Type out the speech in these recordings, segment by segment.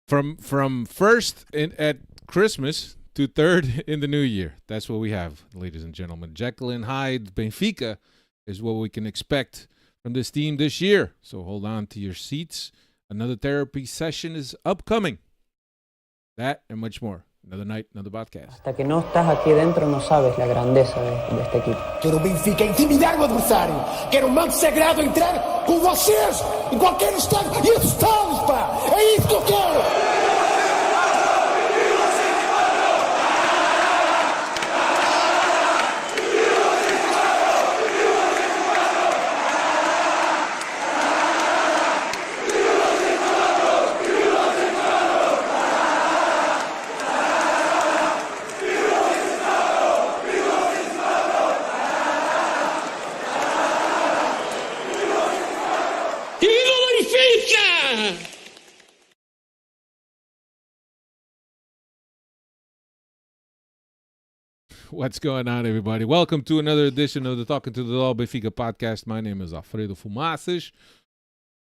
From first at Christmas to third in the new year. That's what we have, ladies and gentlemen. Jekyll and Hyde Benfica is what we can expect from this team this year. So hold on to your seats. Another therapy session is upcoming. That and much more. Another night, another podcast. Hasta que no estás aquí dentro no sabes la grandeza de este equipo. Quero o Benfica intimidar o adversário. Quero o manto sagrado entrar com vocês em qualquer estádio e assustá-los, pá! É isso que eu quero! What's going on, everybody? Welcome to another edition of the Talking to the Law Benfica podcast. My name is Alfredo Fumaças.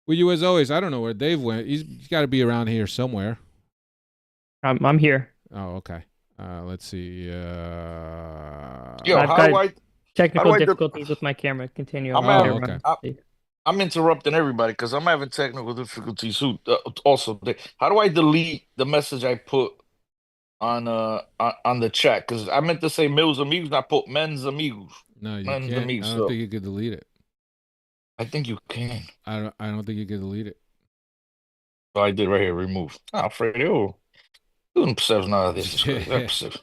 With you as always, I don't know where Dave went. He's got to be around here somewhere. I'm here. Oh, okay. Let's see. I've got technical difficulties with my camera. Continue. I'm interrupting everybody because I'm having technical difficulties too. Also, how do I delete the message I put on the chat? Because I meant to say meus amigos, and I put men's amigos. No, you men's can't. Amigos, I don't think you could delete it. I think you can. I don't think you can delete it. So I did right here. Remove. Alfredo. Tu não percebes nada destas coisas. É possível.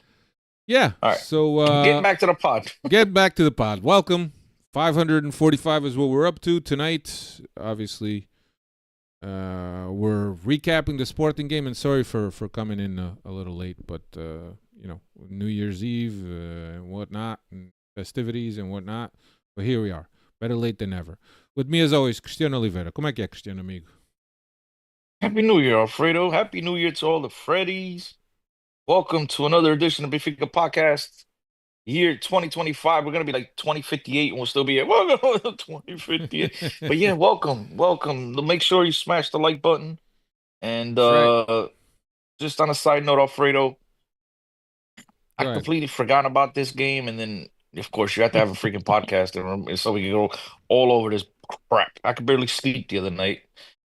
Yeah. All right. So get back to the pod. Get back to the pod. Welcome. 545 is what we're up to tonight. Obviously, we're recapping the Sporting game, and sorry for coming in a little late, but New Year's Eve and whatnot, and festivities and whatnot. But here we are. Better late than never. With me as always, Cristiano Oliveira. Como é que é, Cristiano, amigo? Happy New Year, Alfredo. Happy New Year to all the Freddies. Welcome to another edition of Benfica Podcast. Year 2025. We're going to be like 2058 and we'll still be here. Welcome 2058. But yeah, welcome. Make sure you smash the like button. And just on a side note, Alfredo, I completely forgot about this game. And then, of course, you have to have a freaking podcast so we can go all over this crap. I could barely sleep the other night.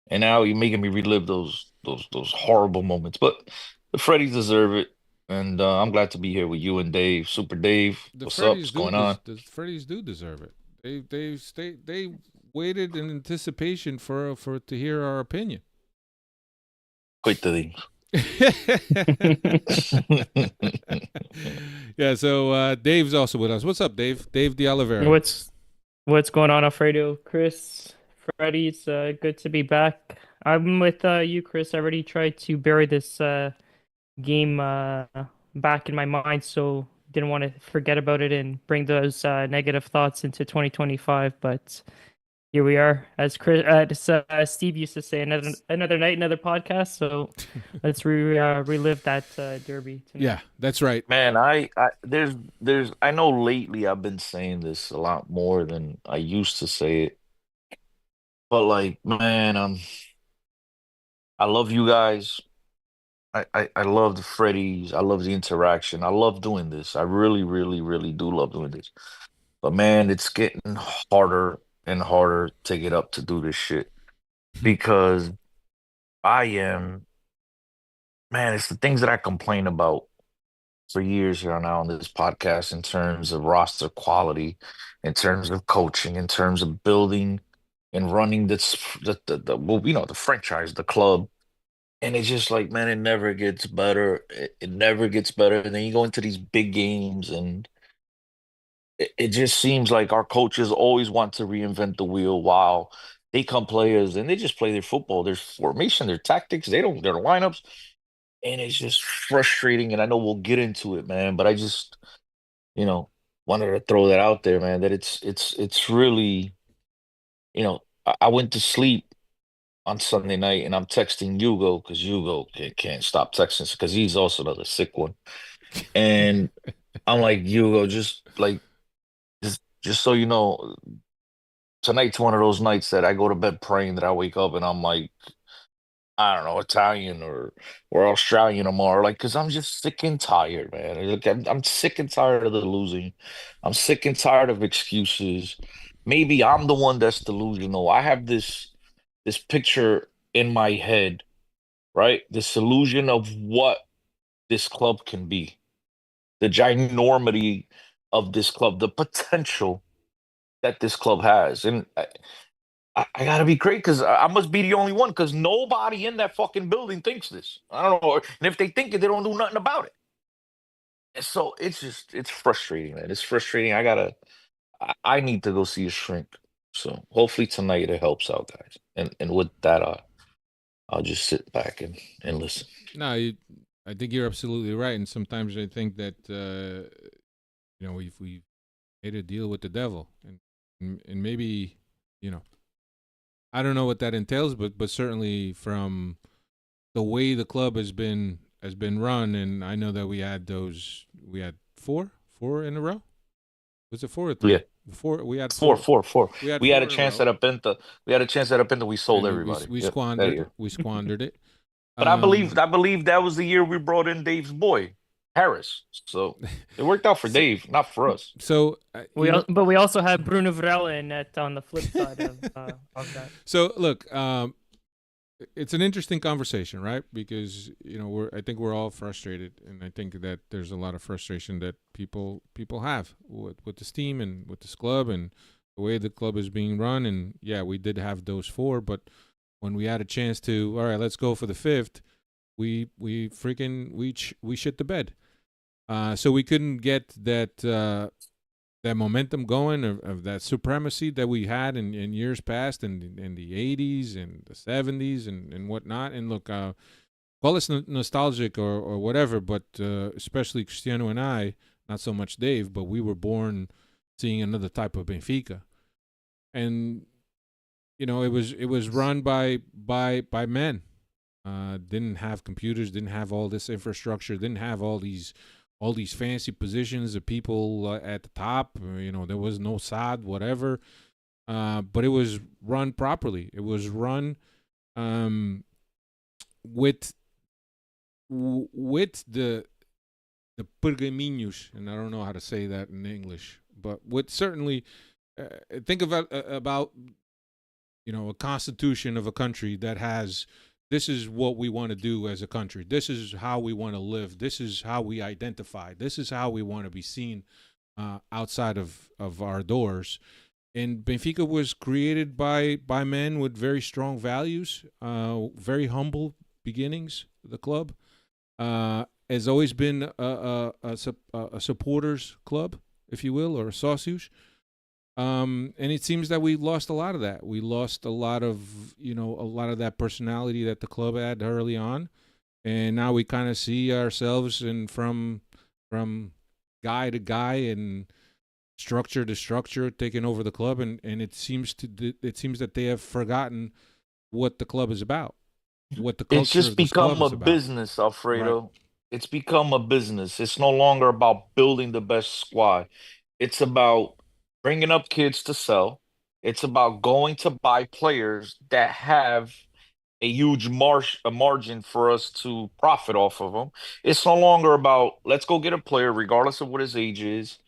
And now you're making me relive those horrible moments. But the Freddies deserve it. And I'm glad to be here with you and Dave. Super Dave. What's up? What's going on? The Freddies do deserve it. They waited in anticipation for to hear our opinion. Coitadinho. Yeah, so Dave's also with us. What's up, Dave? Dave de Oliveira. What's going on, Alfredo? Chris, Freddy's good to be back. I'm with you, Chris. I already tried to bury this game back in my mind, so didn't want to forget about it and bring those negative thoughts into 2025. But here we are, as Steve used to say, another night, another podcast. So let's relive that derby tonight. Yeah, that's right, man. I know lately I've been saying this a lot more than I used to say it, but like, man, I love you guys. I love the Freddies. I love the interaction. I love doing this. I really, really, really do love doing this. But man, it's getting harder and harder to get up to do this shit because man, it's the things that I complain about for years here now on this podcast in terms of roster quality, in terms of coaching, in terms of building and running the franchise, the club. And it's just like, man, it never gets better. It never gets better. And then you go into these big games, and it just seems like our coaches always want to reinvent the wheel while they come players and they just play their football, their formation, their tactics, their lineups. And it's just frustrating. And I know we'll get into it, man. But I just, wanted to throw that out there, man, that it's really, I went to sleep on Sunday night, and I'm texting Hugo because Hugo can't stop texting because he's also another sick one. And I'm like, Hugo, just so you know, tonight's one of those nights that I go to bed praying that I wake up and I'm like, I don't know, Italian or Australian tomorrow, like, because I'm just sick and tired, man. Like, I'm sick and tired of the losing. I'm sick and tired of excuses. Maybe I'm the one that's delusional. I have this picture in my head, right? This illusion of what this club can be, the ginormity of this club, the potential that this club has, and I gotta be great because I must be the only one because nobody in that fucking building thinks this. I don't know. And if they think it, they don't do nothing about it. And so it's frustrating, man. It's frustrating. I need to go see a shrink. So hopefully tonight it helps out, guys. And with that, I'll just sit back and listen. No, I think you're absolutely right. And sometimes I think that we've made a deal with the devil, and maybe you know I don't know what that entails, but certainly from the way the club has been run, and I know that we had four in a row. Was it four or Yeah, three? Four. We had four, four. four, four. We had We had a four in a chance row, at a Penta. We had a chance at a Penta. We sold and everybody. we Yep, that squandered year. we squandered it. But Um, I believe that was the year we brought in Dave's boy, Harris. So it worked out for so, Dave, not for us. so But we also had Bruno Varela in it on the flip side of that. So look, it's an interesting conversation, right? Because I think we're all frustrated, and I think that there's a lot of frustration that people have with this team and with this club and the way the club is being run. And yeah, we did have those four, but when we had a chance to, all right, let's go for the fifth, we shit the bed. So we couldn't get that momentum going of that supremacy that we had in years past in the 80s and the 70s and whatnot. And look, call us nostalgic or whatever, but especially Cristiano and I, not so much Dave, but we were born seeing another type of Benfica. And it was run by men. Didn't have computers, didn't have all this infrastructure, didn't have all these fancy positions of people at the top. There was no SAD, whatever. But it was run properly. It was run with the pergaminhos, and I don't know how to say that in English, but with certainly think about a constitution of a country that has, this is what we want to do as a country. This is how we want to live. This is how we identify. This is how we want to be seen outside of our doors. And Benfica was created by men with very strong values, very humble beginnings. The club has always been a supporters club, if you will, or a sócios. And it seems that we lost a lot of that. We lost a lot of that personality that the club had early on, and now we kind of see ourselves and from guy to guy and structure to structure taking over the club, and it seems that they have forgotten what the club is about, what the It's culture just of this club become a is about. business, Right. Alfredo. It's become a business. It's no longer about building the best squad. It's about bringing up kids to sell. It's about going to buy players that have a huge a margin for us to profit off of them. It's no longer about let's go get a player, regardless of what his age is,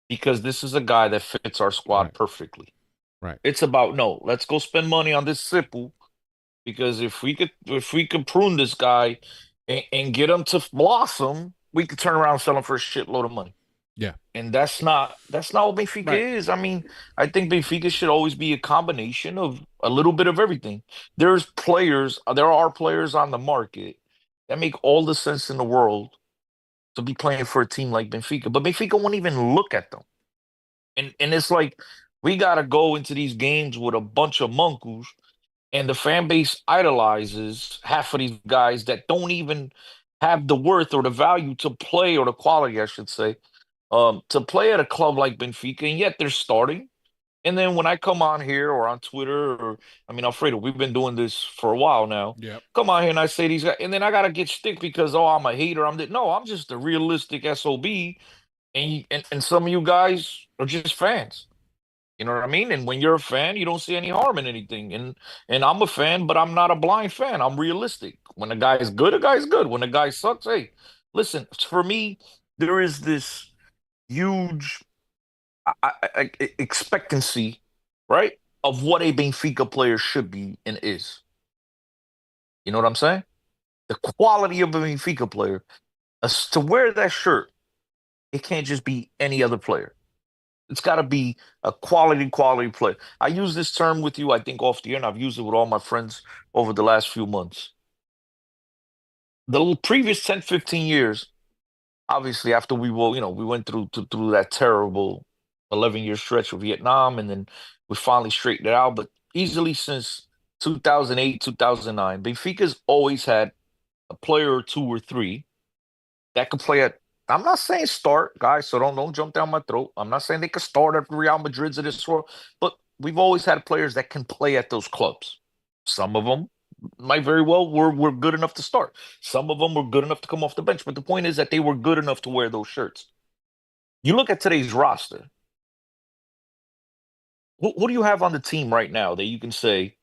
because this is a guy that fits our squad Right. perfectly. Right. It's about no, let's go spend money on this Sipu because if we could prune this guy and get him to blossom, we could turn around and sell him for a shitload of money. Yeah. And that's not what Benfica Right. is. I mean, I think Benfica should always be a combination of a little bit of everything. There are players on the market that make all the sense in the world to be playing for a team like Benfica, but Benfica won't even look at them. And it's like we gotta go into these games with a bunch of monkeys, and the fan base idolizes half of these guys that don't even have the worth or the value to play, or the quality, I should say, to play at a club like Benfica, and yet they're starting. And then when I come on here or on Twitter, or I mean, Alfredo, we've been doing this for a while now. Yep. Come on here and I say these guys, and then I gotta get stick because I'm a hater. No, I'm just a realistic SOB, and some of you guys are just fans. You know what I mean? And when you're a fan, you don't see any harm in anything. And I'm a fan, but I'm not a blind fan. I'm realistic. When a guy is good, a guy is good. When a guy sucks, hey, listen, for me, there is this huge expectancy, right, of what a Benfica player should be and is. You know what I'm saying? The quality of a Benfica player, to wear that shirt, it can't just be any other player. It's got to be a quality player. I use this term with you, I think, off the air, and I've used it with all my friends over the last few months. The previous 10, 15 years, obviously, after we went through that terrible 11-year stretch of Vietnam, and then we finally straightened it out. But easily since 2008, 2009, Benfica's always had a player or two or three that could play at. I'm not saying start, guys, so don't jump down my throat. I'm not saying they could start at Real Madrid's of this world, but we've always had players that can play at those clubs. Some of them might very well were good enough to start. Some of them were good enough to come off the bench. But the point is that they were good enough to wear those shirts. You look at today's roster. Who do you have on the team right now that you can say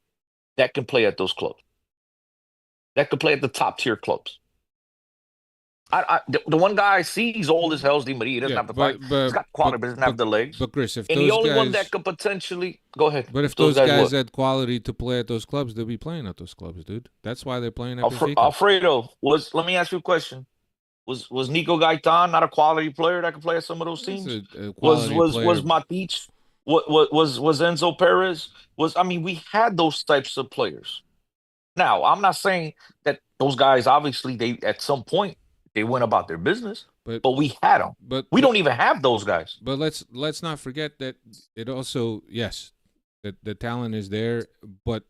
that can play at those clubs? That could play at the top tier clubs? The one guy I see, he's old as hell, Di Maria. He doesn't have the body. He's got quality, but doesn't have the legs. But Chris, if and those the only guys, one that could potentially go ahead. But if those guys had quality to play at those clubs, they'll be playing at those clubs, dude. That's why they're playing at Benfica. Alfredo, let me ask you a question. Was Nico Gaitan not a quality player that could play at some of those teams? Was Matic? Was Enzo Perez? We had those types of players. Now, I'm not saying that those guys, obviously, they at some point they went about their business, but we had them. But we don't even have those guys. But let's not forget that it also, yes, that the talent is there, but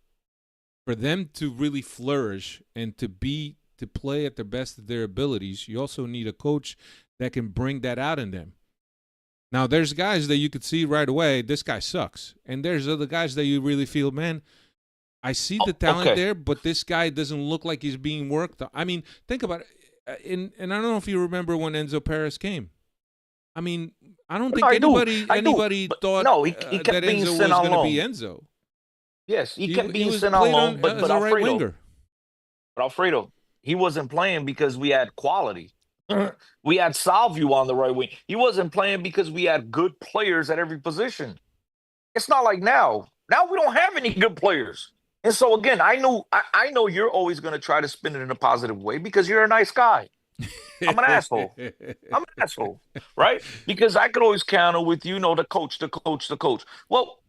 for them to really flourish and to play at the best of their abilities, you also need a coach that can bring that out in them. Now, there's guys that you could see right away, this guy sucks. And there's other guys that you really feel, man, I see the talent there, but this guy doesn't look like he's being worked. I mean, think about it. And I don't know if you remember when Enzo Perez came. I mean, I don't think anybody thought that Enzo was going to be Enzo. Yes, he kept being sent on loan, but Alfredo, he wasn't playing because we had quality. We had Salvio on the right wing. He wasn't playing because we had good players at every position. It's not like now. Now we don't have any good players. And so again, I know you're always going to try to spin it in a positive way because you're a nice guy. I'm an asshole. I'm an asshole, right? Because I could always counter with the coach. Well,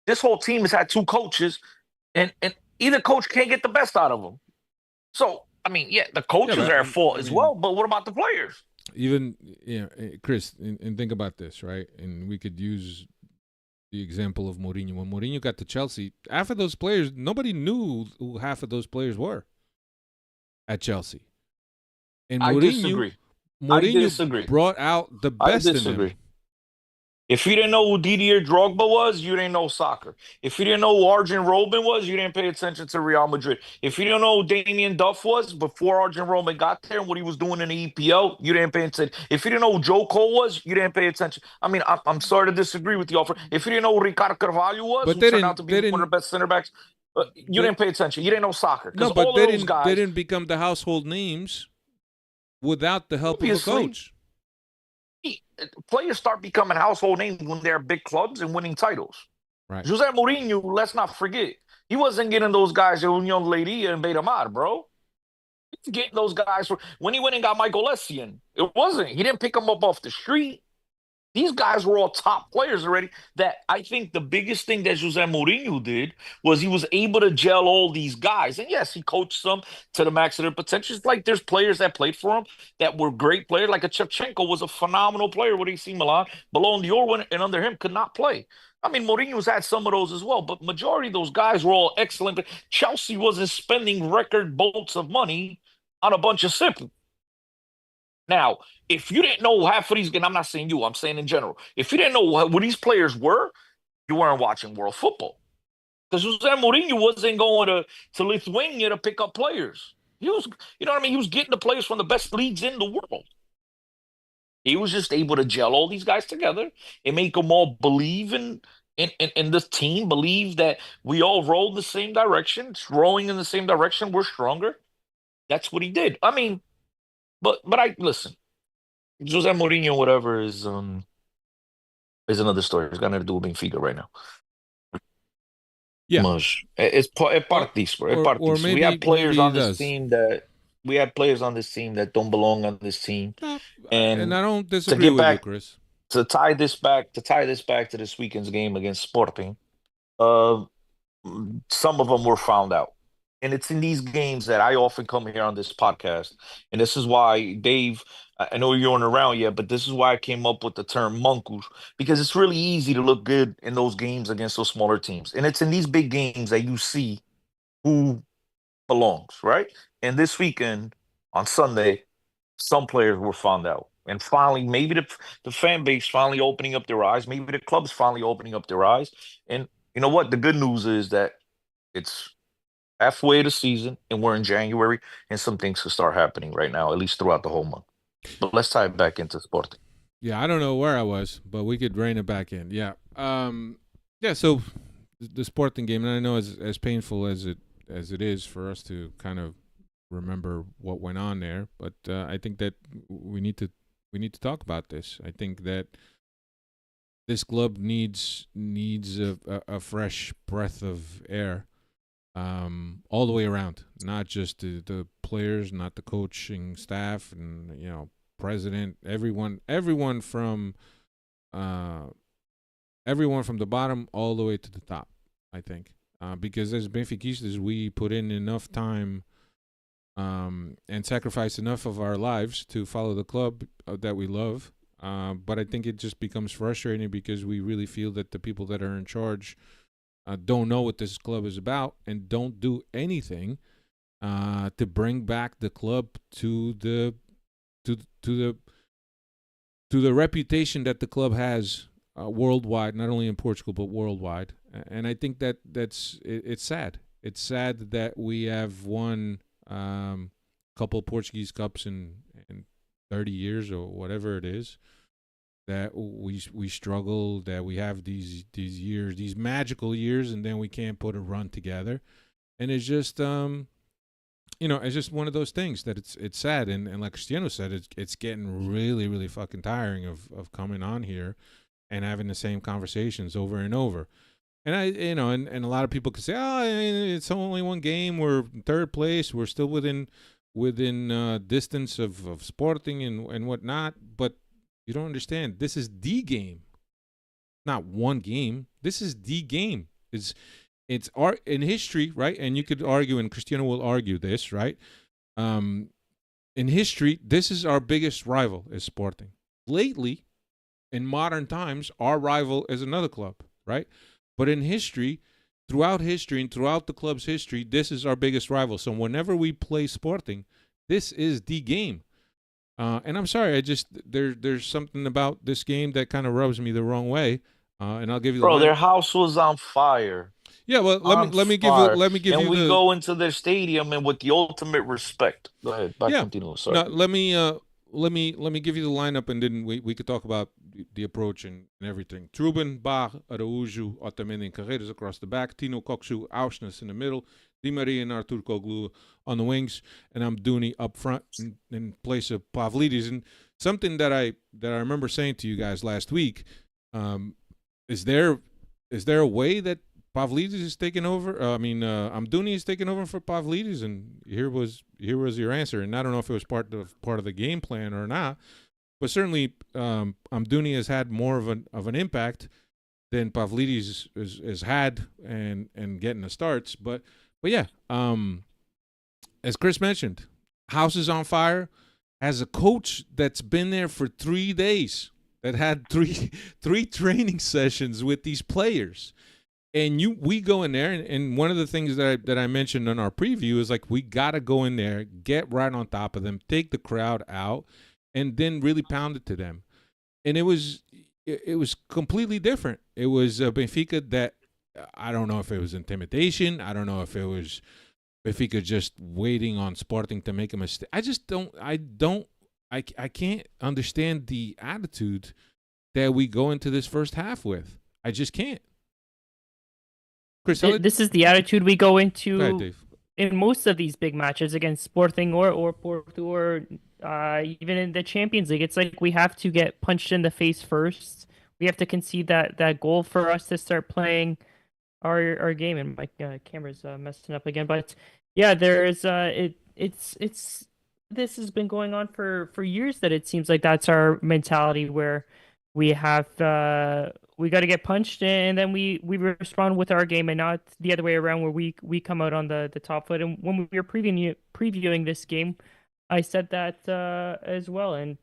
this whole team has had two coaches, and either coach can't get the best out of them. So the coaches are at fault as well. But what about the players? Even Chris, and think about this, right? And we could use the example of Mourinho. When Mourinho got to Chelsea, half of those players, nobody knew who half of those players were at Chelsea. And Mourinho brought out the best in them. If you didn't know who Didier Drogba was, you didn't know soccer. If you didn't know who Arjen Robben was, you didn't pay attention to Real Madrid. If you didn't know who Damien Duff was before Arjen Robben got there and what he was doing in the EPL, you didn't pay attention. If you didn't know who Joe Cole was, you didn't pay attention. I'm sorry to disagree with you, Alfred. If you didn't know who Ricardo Carvalho was, who turned out to be one of the best center backs, you didn't pay attention. You didn't know soccer. No, but they didn't become the household names without the help of a coach. Players start becoming household names when they're big clubs and winning titles. Right. Jose Mourinho, let's not forget, he wasn't getting those guys in Union Lady and Betamar, bro. He's getting those guys when he went and got Michael Essien. It wasn't. He didn't pick them up off the street. These guys were all top players already. That I think the biggest thing that Jose Mourinho did was he was able to gel all these guys. And yes, he coached some to the max of their potential. It's like there's players that played for him that were great players. Like a Shevchenko was a phenomenal player with AC Milan. Ballon d'Or and under him could not play. Mourinho's had some of those as well, but majority of those guys were all excellent. Chelsea wasn't spending record bolts of money on a bunch of sipping. Now, if you didn't know half of these, and I'm not saying you, I'm saying in general, if you didn't know who these players were, you weren't watching world football. Because Jose Mourinho wasn't going to Lithuania to pick up players. He was, he was getting the players from the best leagues in the world. He was just able to gel all these guys together and make them all believe in and this team believe that we all roll in the same direction, it's rowing in the same direction, we're stronger. That's what he did. I mean, but I listen, Jose Mourinho, whatever is another story. It's got nothing to do with Benfica right now. Yeah. Mas é Well, parte disso, bro. É parte or disso. We maybe have players he on this does. team that we have players on this team that don't belong on this team. No, and And I don't to disagree get with you, back Chris. to tie this back to this weekend's game against Sporting, uh, some of them were found out. And it's in these games that I often come here on this podcast. And this is why, Dave, I know you weren't around yet, but this is why I came up with the term monkus, because it's really easy to look good in those games against those smaller teams. And it's in these big games that you see who belongs, right? And this weekend on Sunday, some players were found out. And finally, maybe the fan base finally opening up their eyes. Maybe the club's finally opening up their eyes. And you know what? The good news is that it's halfway of the season and we're in January and some things can start happening right now, at least throughout the whole month. But let's tie it back into Sporting. Yeah, I don't know where I was, but we could rein it back in. Yeah. Yeah, so the Sporting game, and I know as painful as it is for us to kind of remember what went on there, but I think that we need to talk about this. I think that this club needs a fresh breath of air, all the way around, not just the players, not the coaching staff, and president, everyone from the bottom all the way to the top. I think because as Benfiquistas, we put in enough time and sacrifice enough of our lives to follow the club that we love. But I think it just becomes frustrating because we really feel that the people that are in charge don't know what this club is about and don't do anything to bring back the club to the reputation that the club has worldwide, not only in Portugal but worldwide. And I think it's sad. It's sad that we have won a couple Portuguese cups in 30 years or whatever it is. That we struggle, that we have these years, these magical years, and then we can't put a run together. And it's just it's just one of those things that it's sad. And like Cristiano said, it's getting really, really fucking tiring of coming on here and having the same conversations over and over. And and a lot of people could say, oh, it's only one game, we're in third place, we're still within distance of Sporting and whatnot, but you don't understand. This is the game, not one game. This is the game. It's in history, right? And you could argue, and Cristiano will argue this, right? In history, this is our biggest rival, is Sporting. Lately, in modern times, our rival is another club, right? But in history, throughout history and throughout the club's history, this is our biggest rival. So whenever we play Sporting, this is the game. And I'm sorry, I just there's something about this game that kind of rubs me the wrong way. And I'll give you the Bro, line. their house was on fire. Yeah, well, let me give And you we the go into their stadium and with the ultimate respect. Go ahead, yeah. continue. Sorry. No, let me give you the lineup, and then we could talk about the approach and everything. Trubin, Bar, Araújo, Otamendi, and Carreras across the back. Tino, Koksu, Auschness in the middle. Di Maria and Artur Koglu on the wings, and Amdouni up front in place of Pavlidis. And something that I remember saying to you guys last week, is there a way that Pavlidis is taking over? Amdouni is taking over for Pavlidis, and here was your answer. And I don't know if it was part of the game plan or not, but certainly Amdouni has had more of an impact than Pavlidis has had and getting the starts. But yeah, as Chris mentioned, house is on fire. Has a coach that's been there for 3 days, that had three training sessions with these players. And we go in there, and one of the things that I mentioned on our preview is like, we got to go in there, get right on top of them, take the crowd out, and then really pound it to them. And it was completely different. It was Benfica that, I don't know if it was intimidation. I don't know if it was Benfica just waiting on Sporting to make a mistake. I can't understand the attitude that we go into this first half with. I just can't. Chris, This is the attitude we go go ahead, into Dave. in most of these big matches against Sporting or Porto or even in the Champions League. It's like we have to get punched in the face first. We have to concede that goal for us to start playing our game. And my camera's messing up again. But yeah, there's it's this has been going on for years. That it seems like that's our mentality where we have we got to get punched and then we respond with our game and not the other way around where we come out on the top foot. And when we were previewing this game, I said that as well. And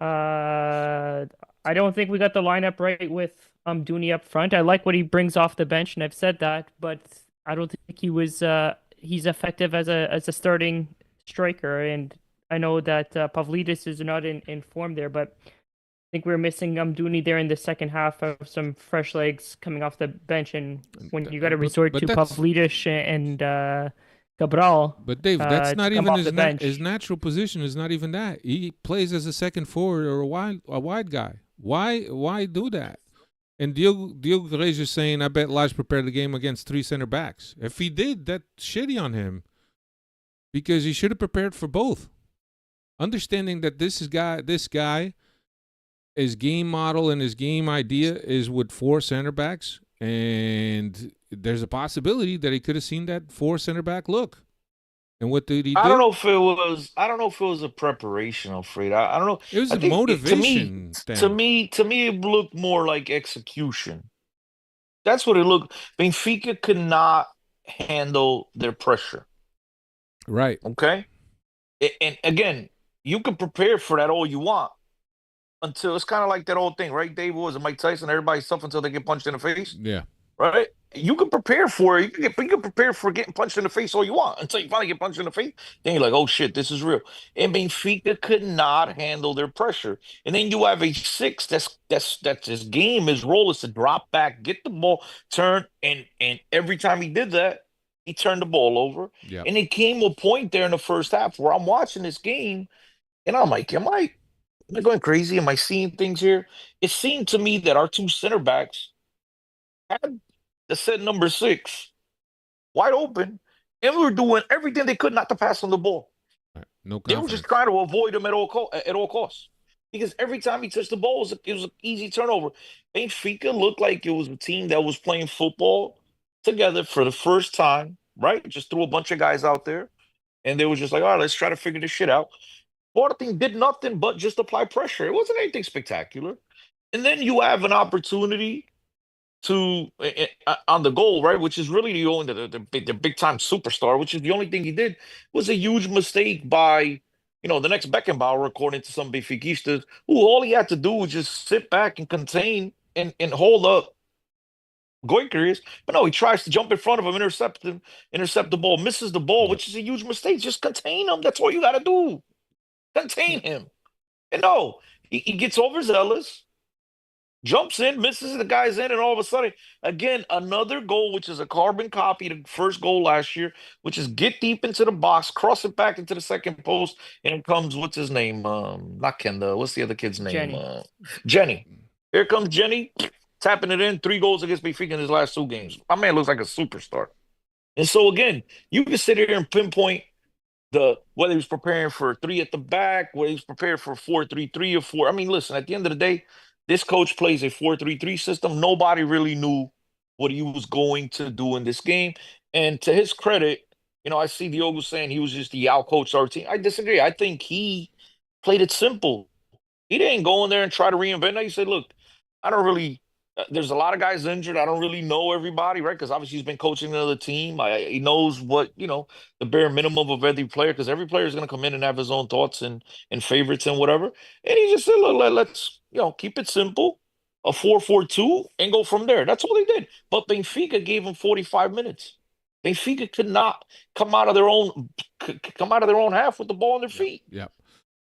I don't think we got the lineup right with Dooney up front. I like what he brings off the bench, and I've said that, but I don't think he's effective as a starting striker. And I know that Pavlidis is not in form there, but I think we're missing Dooney there in the second half of some fresh legs coming off the bench. And when you got to resort to Pavlidis and Cabral, but Dave, that's not even his natural position. Is not even that. He plays as a second forward or a wide guy. Why do that? And Diogo Reis is saying, I bet Lage prepared the game against 3 center backs. If he did, that's shitty on him because he should have prepared for both. Understanding that this guy, his game model and his game idea is with 4 center backs, and there's a possibility that he could have seen that 4 center back look. And what did he do? I don't know if it was a preparation, Alfred. I don't know. It was a motivation. To me, it looked more like execution. That's what it looked. Benfica could not handle their pressure. Right. Okay. And again, you can prepare for that all you want until it's kind of like that old thing, right? Dave was and Mike Tyson. Everybody's tough until they get punched in the face. Yeah. Right? You can prepare for it. You can prepare for getting punched in the face all you want until you finally get punched in the face. Then you're like, oh shit, this is real. And Benfica could not handle their pressure. And then you have a 6 that's his game, his role is to drop back, get the ball, turn, and every time he did that, he turned the ball over. Yeah. And it came a point there in the first half where I'm watching this game and I'm like, am I going crazy? Am I seeing things here? It seemed to me that our 2 center backs had the set number 6 wide open, and we were doing everything they could not to pass on the ball. Right. No confidence. They were just trying to avoid him at all costs. Because every time he touched the ball, it was an easy turnover. Benfica looked like it was a team that was playing football together for the first time, right? Just threw a bunch of guys out there, and they were just like, all right, let's try to figure this shit out. Sporting did nothing but just apply pressure. It wasn't anything spectacular. And then you have an opportunity to on the goal, right? Which is really the big time superstar, which is the only thing he did was a huge mistake by the next Beckenbauer, according to some Benfiquistas, who all he had to do was just sit back and contain and hold up Goikarez. But no, he tries to jump in front of him, intercept the ball, misses the ball, which is a huge mistake. Just contain him. That's all you got to do. Contain him. And no, he gets overzealous. Jumps in, misses the guys in, and all of a sudden, again, another goal, which is a carbon copy of the first goal last year, which is get deep into the box, cross it back into the second post, and it comes, what's his name? Not Kenda. What's the other kid's name? Jenny. Here comes Jenny, tapping it in. 3 goals against Benfica in his last 2 games. My man looks like a superstar. And so, again, you can sit here and pinpoint whether he was preparing for 3 at the back, whether he was prepared for 4-3-3 or 4. I mean, listen, at the end of the day, this coach plays a 4-3-3 system. Nobody really knew what he was going to do in this game. And to his credit, I see Diogo saying he was just the out-coached our team. I disagree. I think he played it simple. He didn't go in there and try to reinvent it. He said, look, I don't really there's a lot of guys injured. I don't really know everybody, right? Because obviously he's been coaching another team. He knows what, the bare minimum of every player, because every player is going to come in and have his own thoughts and favorites and whatever. And he just said, look, let's, keep it simple, a 4-4-2, and go from there. That's all they did. But Benfica gave him 45 minutes. Benfica could not come out of their own half with the ball in their feet. Yeah.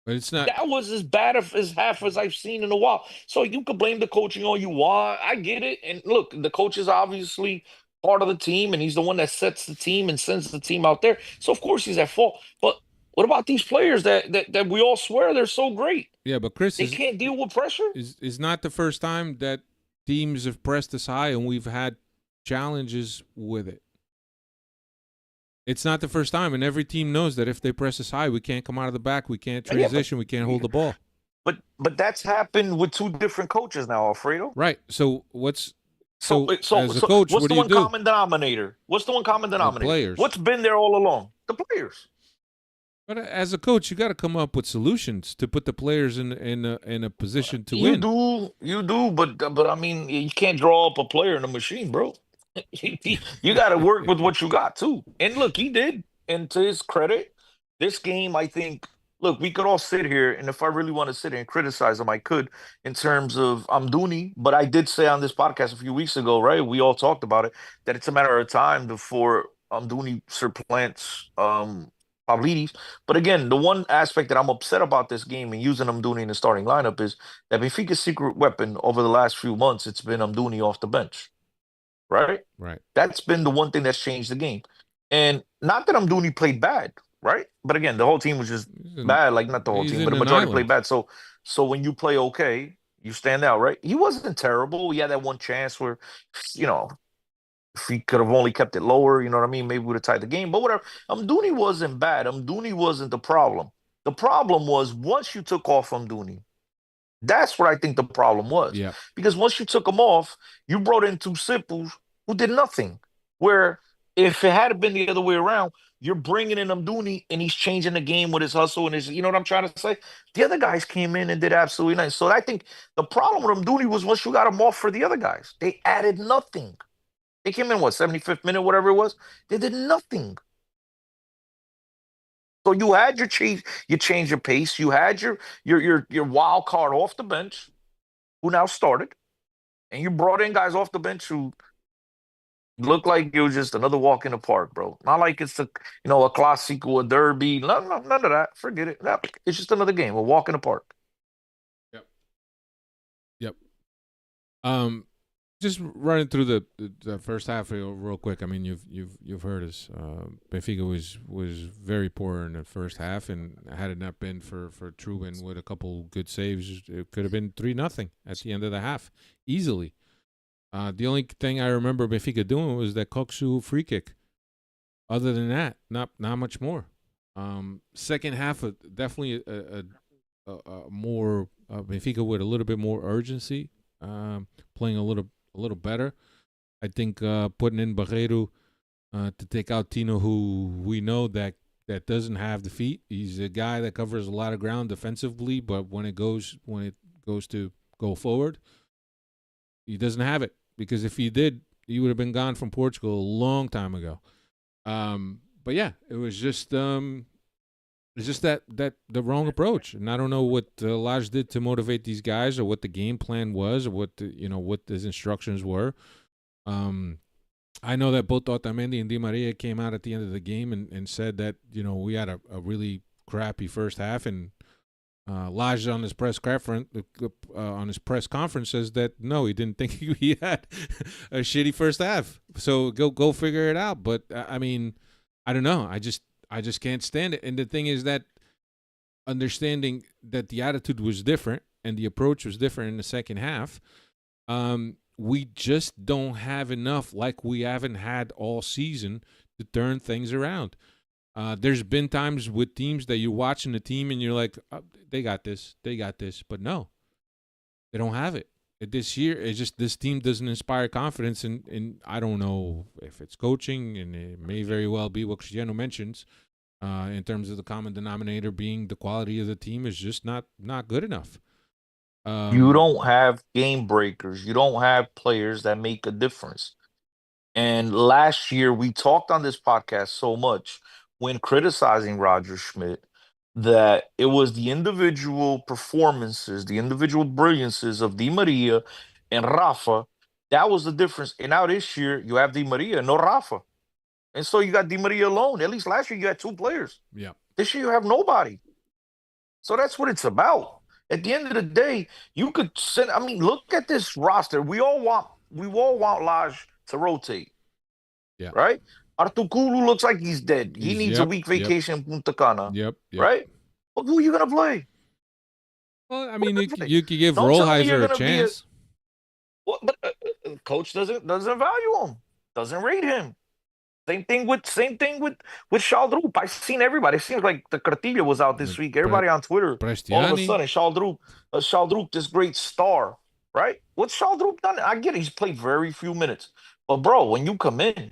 But it's not. That was as bad as half as I've seen in a while. So you can blame the coaching all you want. I get it. And look, the coach is obviously part of the team, and he's the one that sets the team and sends the team out there. So of course he's at fault. But what about these players that we all swear they're so great? Yeah, but Chris, they can't deal with pressure. Is not the first time that teams have pressed us high, and we've had challenges with it. It's not the first time, and every team knows that if they press us high, we can't come out of the back, we can't transition, we can't hold the ball. But that's happened with two different coaches now, Alfredo. Right. So what's So as a coach, what's what the do you one do? common denominator? What's the one common denominator? Players. What's been there all along? The players. But as a coach, you got to come up with solutions to put the players in a position to win. You do, but I mean, you can't draw up a player in a machine, bro. You got to work with what you got too. And look, he did. And to his credit, this game, I think. Look, we could all sit here, and if I really want to sit here and criticize him, I could in terms of Amdouni. But I did say on this podcast a few weeks ago, right? We all talked about it, that it's a matter of time before Amdouni supplants Pavlidis. But again, the one aspect that I'm upset about this game and using Amdouni in the starting lineup is that Benfica's secret weapon over the last few months, it's been Amdouni off the bench, right? Right. That's been the one thing that's changed the game. And not that Amdouni played bad, right? But again, the whole team was just bad. Like, not the whole team, but the majority played bad. So when you play okay, you stand out, right? He wasn't terrible. He had that one chance where, you know, if he could have only kept it lower, you know what I mean? Maybe we would have tied the game. But whatever. Amdouni wasn't bad. Amdouni wasn't the problem. The problem was once you took off Amdouni, that's what I think the problem was. Yeah. Because once you took him off, you brought in two Simples who did nothing. Where if it had been the other way around, you're bringing in Amdouni and he's changing the game with his hustle and his, you know what I'm trying to say? The other guys came in and did absolutely nothing. So I think the problem with Amdouni was once you got him off for the other guys, they added nothing. They came in, 75th minute, whatever it was? They did nothing. So you had your change your pace. You had your wild card off the bench, who now started, and you brought in guys off the bench who looked like it was just another walk in the park, bro. Not like it's a Clásico, a derby. None of that. Forget it. No, it's just another game, a walk in the park. Yep. Just running through the first half real quick. I mean, you've heard us. Benfica was very poor in the first half, and had it not been for Trubin with a couple good saves, it could have been 3-0 at the end of the half easily. The only thing I remember Benfica doing was that Koksu free kick. Other than that, not much more. Second half, definitely a more Benfica with a little bit more urgency, playing a little better. I think putting in Barreiro to take out Tino, who we know that doesn't have the feet. He's a guy that covers a lot of ground defensively, but when it goes to go forward, he doesn't have it. Because if he did, he would have been gone from Portugal a long time ago. But yeah, it was just that the wrong approach, and I don't know what Lage did to motivate these guys, or what the game plan was, or what his instructions were. I know that both Otamendi and Di Maria came out at the end of the game and said that we had a really crappy first half, and Lage on his press conference says that no, he didn't think he had a shitty first half. So go figure it out. But I mean, I don't know. I just can't stand it. And the thing is that understanding that the attitude was different and the approach was different in the second half, we just don't have enough, like we haven't had all season, to turn things around. There's been times with teams that you're watching the team and you're like, oh, they got this. But no, they don't have it. This year, it's just this team doesn't inspire confidence. And I don't know if it's coaching, and it may very well be what Cristiano mentions in terms of the common denominator being the quality of the team is just not good enough. You don't have game breakers. You don't have players that make a difference. And last year, we talked on this podcast so much when criticizing Roger Schmidt that it was the individual performances, the individual brilliances of Di Maria and Rafa. That was the difference. And now this year, you have Di Maria, no Rafa. And so you got Di Maria alone. At least last year, you had two players. Yeah. This year, you have nobody. So that's what it's about. At the end of the day, you could send. I mean, look at this roster. We all want Lage to rotate. Yeah. Right? Artukulu looks like he's dead. He needs a week vacation in Punta Cana. Yep. Right? Well, who are you going to play? Well, I mean, you could give Rollheiser a chance. But coach doesn't value him. doesn't rate him. Same thing with Shaldrup. I've seen everybody. It seems like the Cartilla was out this week. Everybody on Twitter, all of a Prestiani. sudden, Shaldrup, this great star, right? What's Shaldrup done? I get it. He's played very few minutes. But bro, when you come in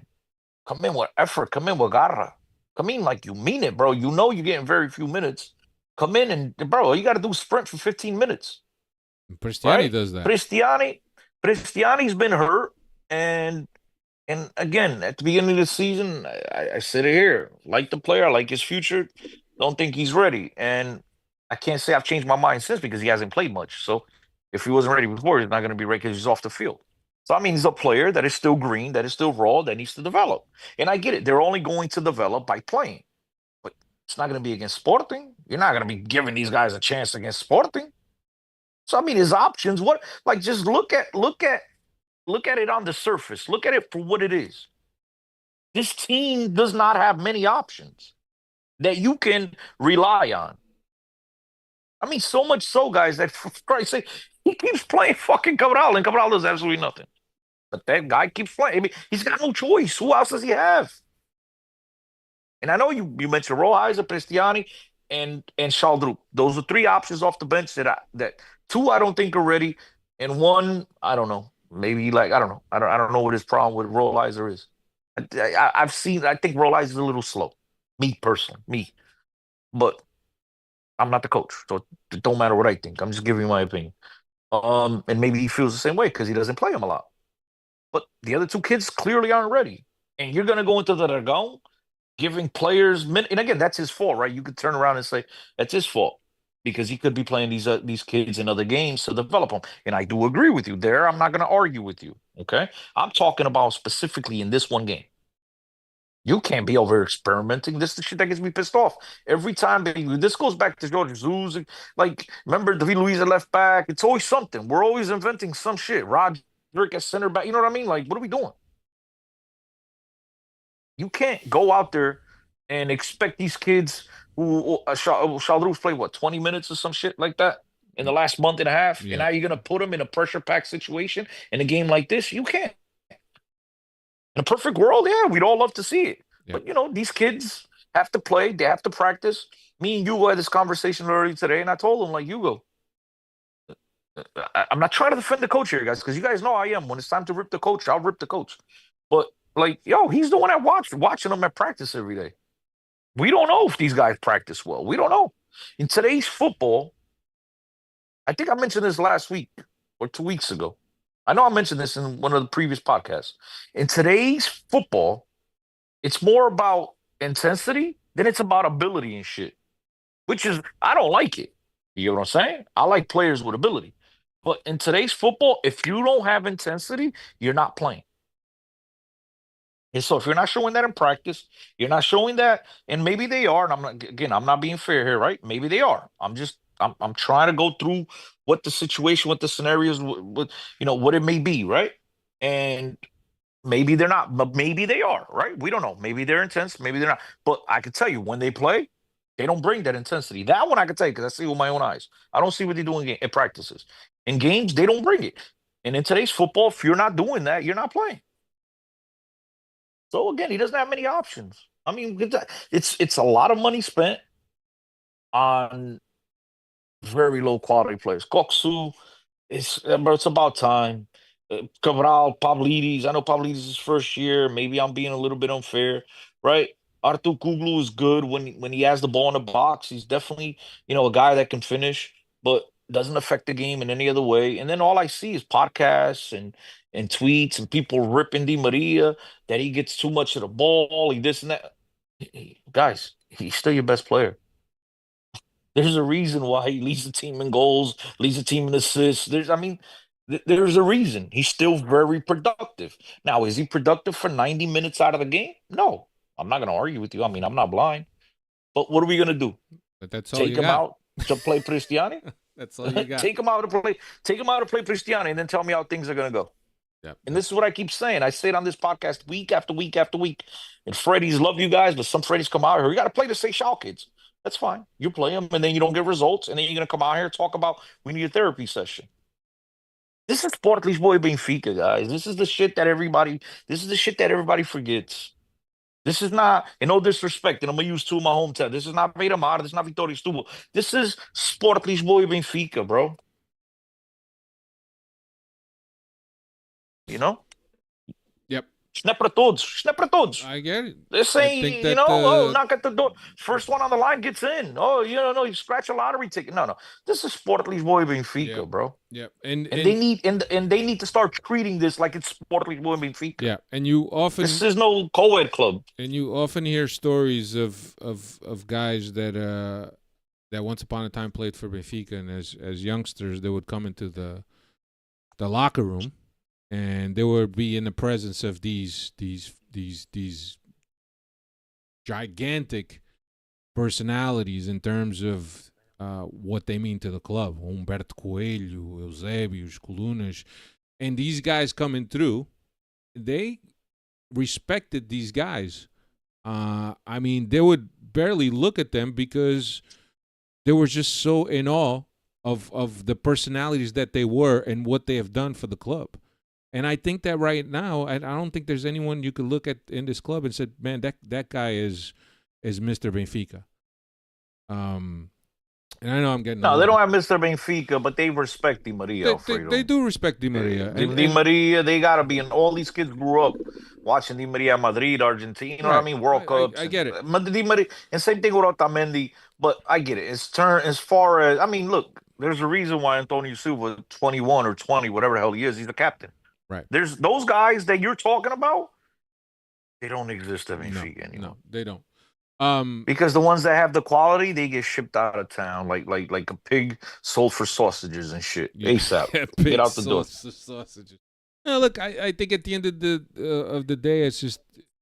with effort, come in with garra. Come in like you mean it, bro. You know you're getting very few minutes. Come in and bro, all you gotta do is sprint for 15 minutes, Prestiani right? does that. Cristiani's been hurt, and again, at the beginning of the season, I said it here. Like the player, I like his future. Don't think he's ready. And I can't say I've changed my mind since because he hasn't played much. So if he wasn't ready before, he's not going to be ready because he's off the field. So I mean, he's a player that is still green, that is still raw, that needs to develop. And I get it. They're only going to develop by playing. But it's not going to be against Sporting. You're not going to be giving these guys a chance against Sporting. So I mean, his options, what like just look at it on the surface. Look at it for what it is. This team does not have many options that you can rely on. I mean, so much so, guys, that for Christ's sake, he keeps playing fucking Cabral, and Cabral does absolutely nothing. But that guy keeps playing. I mean, he's got no choice. Who else does he have? And I know you mentioned Rojas, Prestiani, and Shaldrup. Those are three options off the bench that two I don't think are ready, and one I don't know. Maybe like I don't know. I don't know what his problem with Rojas is. I've seen. I think Rojas is a little slow. Me personally, me. But I'm not the coach, so it don't matter what I think. I'm just giving you my opinion. And maybe he feels the same way because he doesn't play him a lot. But the other two kids clearly aren't ready. And you're gonna go into the Dragon giving players and again, that's his fault, right? You could turn around and say that's his fault because he could be playing these kids in other games to develop them. And I do agree with you there. I'm not gonna argue with you. Okay, I'm talking about specifically in this one game. You can't be over experimenting. This is the shit that gets me pissed off. Every time this goes back to George Jesus. Like, remember David Luiz at left back? It's always something. We're always inventing some shit. Roderick at center back. You know what I mean? Like, what are we doing? You can't go out there and expect these kids who Shaldrup's played what 20 minutes or some shit like that in the last month and a half, and Yeah. now you're gonna put them in a pressure packed situation in a game like this. You can't. In a perfect world, yeah, we'd all love to see it. Yeah. But these kids have to play, they have to practice. Me and Hugo had this conversation earlier today, and I told him, like, Hugo, I'm not trying to defend the coach here, guys, because you guys know I am. When it's time to rip the coach, I'll rip the coach. But like, yo, he's the one that watching them at practice every day. We don't know if these guys practice well. We don't know. In today's football, I think I mentioned this last week or 2 weeks ago. I know I mentioned this in one of the previous podcasts. In today's football, it's more about intensity than it's about ability and shit, which is, I don't like it. You know what I'm saying? I like players with ability. But in today's football, if you don't have intensity, you're not playing. And so if you're not showing that in practice, you're not showing that, and maybe they are, and I'm not being fair here, right? Maybe they are. I'm trying to go through what the situation, what the scenarios, what it may be, right? And maybe they're not, but maybe they are, right? We don't know. Maybe they're intense, maybe they're not. But I can tell you, when they play, they don't bring that intensity. That one I can tell you because I see it with my own eyes. I don't see what they do in practices. In games, they don't bring it. And in today's football, if you're not doing that, you're not playing. So again, he doesn't have many options. I mean, it's a lot of money spent on very low quality players. Koksu, it's about time. Cabral, Pavlidis. I know Pavlidis is his first year. Maybe I'm being a little bit unfair, right? Artur Kuglu is good when he has the ball in the box. He's definitely a guy that can finish, but doesn't affect the game in any other way. And then all I see is podcasts and tweets and people ripping Di Maria that he gets too much of the ball. He this and that. Guys, he's still your best player. There's a reason why he leads the team in goals, leads the team in assists. There's a reason. He's still very productive. Now, is he productive for 90 minutes out of the game? No. I'm not going to argue with you. I mean, I'm not blind. But what are we going to do? But that's all Take you him got. out to play Cristiani? That's all you got. Take him out to play Cristiani, and then tell me how things are going to go. Yeah. And this is what I keep saying. I say it on this podcast week after week after week. And Freddy's love you guys, but some Freddy's come out here. You got to play the Seychelles kids. That's fine. You play them, and then you don't get results, and then you're going to come out here and talk about we need a therapy session. This is Sport Lisboa e Benfica, guys. This is the shit that everybody. This is the shit that everybody forgets. This is not, in no disrespect, and I'm gonna use two of my hometown. This is not Beira Mar. This is not Vitória Setúbal. This is Sport Lisboa e Benfica, bro. You know, Yep. isto não é para todos. Isto não é para todos. I get it. This I ain't, think you that know, oh, knock at the door. First one on the line gets in. Oh, you don't know, you scratch a lottery ticket. No, no. This is Sport Lisboa e Benfica, Yep. bro. Yep. And they need to start treating this like it's Sport Lisboa e Benfica. Yeah, and you often This is no co-ed club. and you often hear stories of guys that that once upon a time played for Benfica, and as youngsters they would come into the locker room, and they would be in the presence of these gigantic personalities in terms of what they mean to the club. Humberto Coelho, Eusébio, Colunas, and these guys coming through, they respected these guys. I mean, they would barely look at them because they were just so in awe of the personalities that they were and what they have done for the club. And I think that right now, I don't think there's anyone you could look at in this club and said, "Man, that guy is Mr. Benfica." And I know I'm getting No, they don't have Mr. Benfica, but they respect Di Maria, Alfredo. they do respect Di Maria. Di Maria, they gotta be in. All these kids grew up watching Di Maria Madrid, Argentina. You know what I mean? World Cups. I get it. Di Maria, and same thing with Otamendi. But I get it. It's turn as far as, I mean, look, there's a reason why Antonio Silva, 21 or 20, whatever the hell he is, he's the captain. Right. There's those guys that you're talking about. They don't exist at Benfica anymore. No, they don't. Because the ones that have the quality, they get shipped out of town like a pig sold for sausages and shit. Yeah. ASAP. Pig Get out the door. Sausages. No, look, I think at the end of the day, it's just,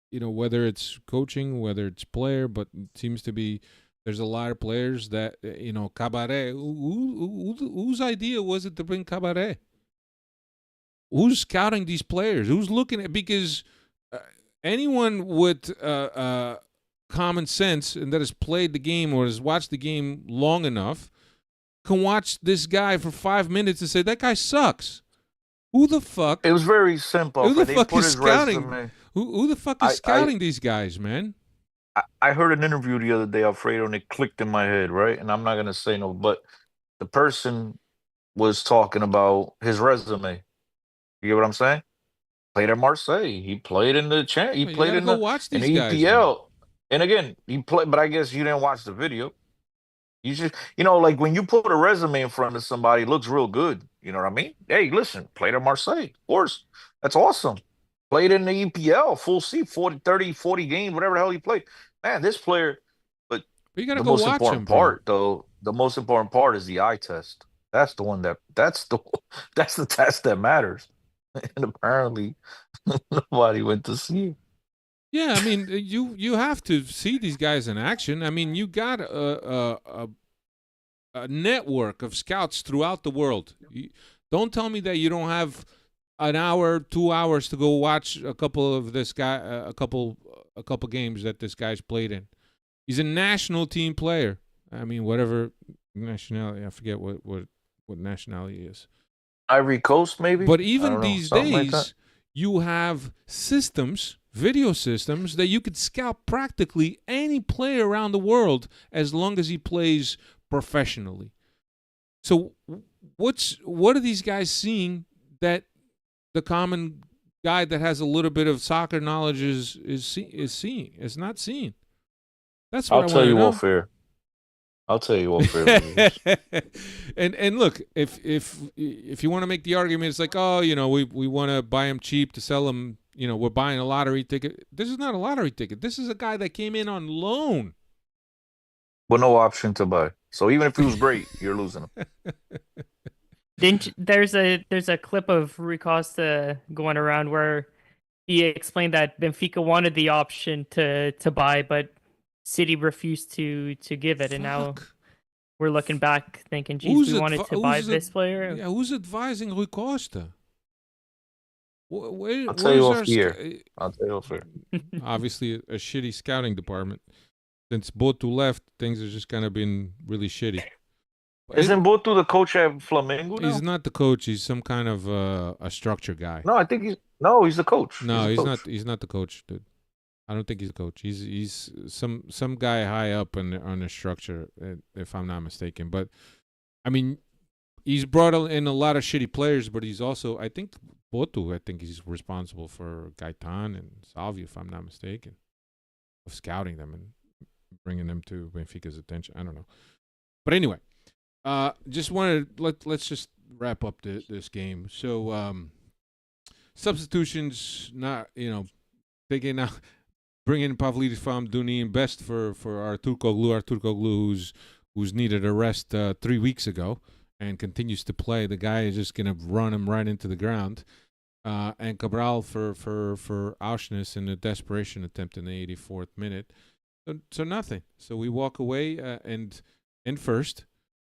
you know, whether it's coaching, whether it's player, but it seems to be there's a lot of players that, you know, Cabaret. Whose idea was it to bring Cabaret? Who's scouting these players? Who's looking at, because anyone with common sense and that has played the game or has watched the game long enough can watch this guy for 5 minutes and say, that guy sucks. Who the fuck? It was very simple. Who the They fuck put is his scouting? resume. Who the fuck is scouting these guys, man? I heard an interview the other day, Alfredo, and it clicked in my head, right? And I'm not gonna say no, but the person was talking about his resume. You get what I'm saying? Played at Marseille. He played in the He You played gotta in go the watch in these the guys, EPL. And again, he played, but I guess you didn't watch the video. You just, you know, like when you put a resume in front of somebody, it looks real good. You know what I mean? Hey, listen, played at Marseille, of course. That's awesome. Played in the EPL, full seat, 40, 30, 40 games, whatever the hell he played. Man, this player, but you gotta the go most watch important him, bro. part, though, the most important part is the eye test. That's the one that's the test that matters. And apparently nobody went to see it. Yeah, I mean, you have to see these guys in action. I mean, you got a network of scouts throughout the world. Don't tell me that you don't have an hour, 2 hours to go watch a couple of this guy, a couple games that this guy's played in. He's a national team player. I mean, whatever nationality, I forget what nationality he is. Ivory Coast, maybe. But even these days, like you have systems, video systems, that you could scout practically any player around the world as long as he plays professionally. So what are these guys seeing that the common guy that has a little bit of soccer knowledge is not seeing? That's what I'll tell you know. what fair. I'll tell you what fair. and look, if you want to make the argument, it's like, oh, you know, we want to buy him cheap to sell him. You know, we're buying a lottery ticket. This is not a lottery ticket. This is a guy that came in on loan. With no option to buy. So even if he was great, you're losing him. There's a clip of Rui Costa going around where he explained that Benfica wanted the option to buy, but City refused to give it, and now we're looking back thinking, geez, we wanted to buy this player. Yeah, who's advising Rui Costa? I'll tell you off here. I'll tell you off here. Obviously, a shitty scouting department. Since Botu left, things have just kind of been really shitty. Isn't Botu the coach at Flamengo He's now? not the coach. He's some kind of a structure guy. No, I think he's the coach. He's No, the he's coach. not. He's not the coach, dude. I don't think he's a coach. He's some guy high up on the structure, if I'm not mistaken. But I mean, he's brought in a lot of shitty players, but he's also, I think, Botu. I think he's responsible for Gaitan and Salvi, if I'm not mistaken, of scouting them and bringing them to Benfica's attention. I don't know, but anyway, just wanted let's just wrap up this game. So substitutions, not taking out. Bringing Pavlidis from Dunin best for Artur Koglu, who's needed a rest 3 weeks ago and continues to play. The guy is just gonna run him right into the ground. And Cabral for Auschwitz in a desperation attempt in the 84th minute. So nothing. So we walk away and in first